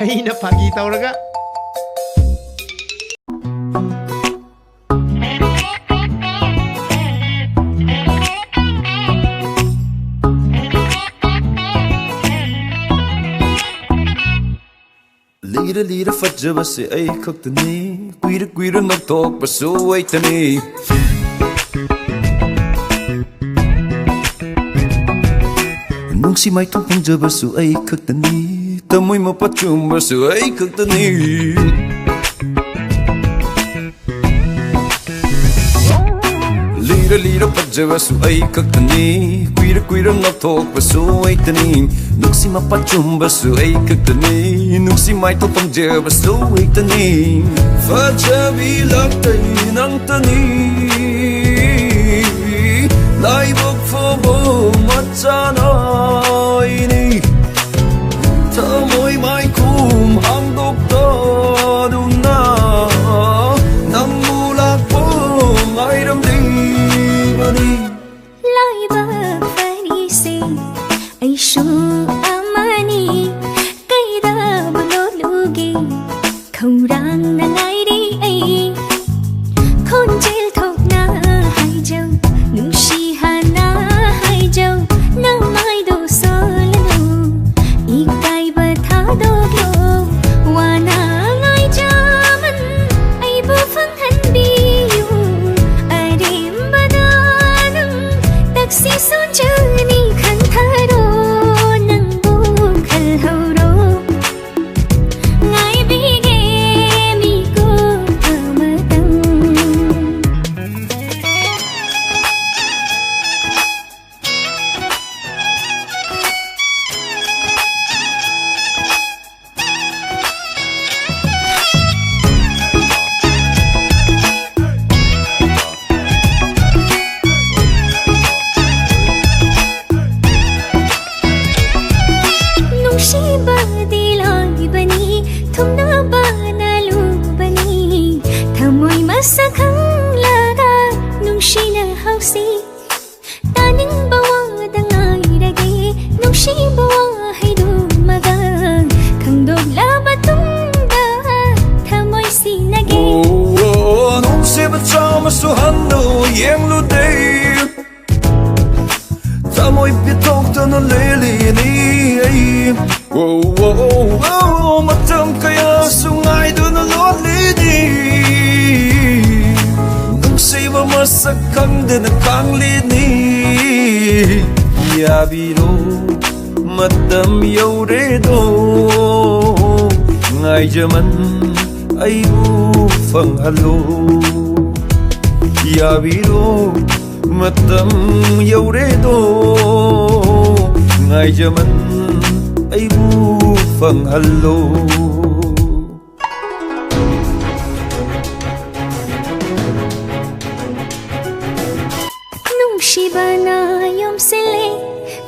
ꯑꯩꯅ ꯐꯥꯒꯤ ꯇꯧꯔꯒ Lira lira fajabase ay khaktani Kuira kuira nagtokpaso ay tani Nungsi may tungpangjabaso ay khaktani Tamoy mapachumbaso ay khaktani Lira lira fajabase ay khaktani Kuira kuira nagtokpaso ay tani Nungsi mapachumbaso ay khaktani Nungsi may tungpangjabaso ay tani Fajabi laktay ng tani Laibog fabo matsanay ni Tamoy may kumhandog tadong na Nang mulak po ay ramdimani Laibag farisi ay amani Kaida bulolugi Kaurang nangairi ay Konjil thok na hai jaw Nungshihan na hai jaw Nang may do solano Ikay batadoglo Wana ngay jaman Ay bufang hanbiyo Arim badanang Taksisun jani kantaro Nang bukal hauro Ngay bige mi ko kamatang Nungsiba dilay bani Tumna ba nalubani Tamoy masakang laga Nungsi na hausi Taning bawa dangay ragi Nungsi bawa hay dumaga Kang dobla batungga Tamoy sinagi Nungsi batsama suhando yang luday Tamoy pitok na lilini Matam kaya sungay doon na lolini Nung siba masakang din ang kanglini Yabiro matam yauredo Ngay jaman ay bufang halo Yabiro matam yauredo Ngay jaman ay bufang halo Nungsiba na yom sili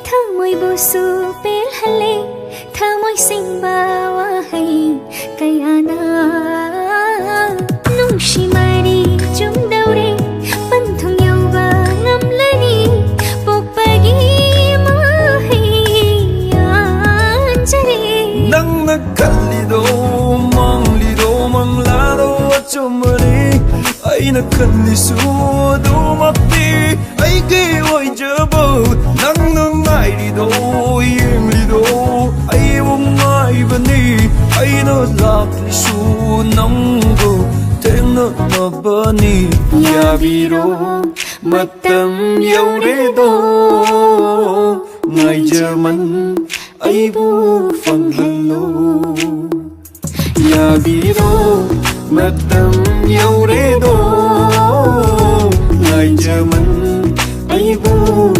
Tamoy buso pilhali Tamoy simbawa hay Kaya na Nungsi mari jum daure Pantong yaw ba ngamlani Pukpagi mahay Anjali Nang nagkalido manglaro at sumari Ay nakaliso dumakti Ay giway jabot Nang nangairido lido Ay umay bani Ay nalakliso nang go Tengna na bani Yabiro matam yauredo Ngay jaman ay bufang halo Yabiro matam yauredo Ngay jaman ay bufang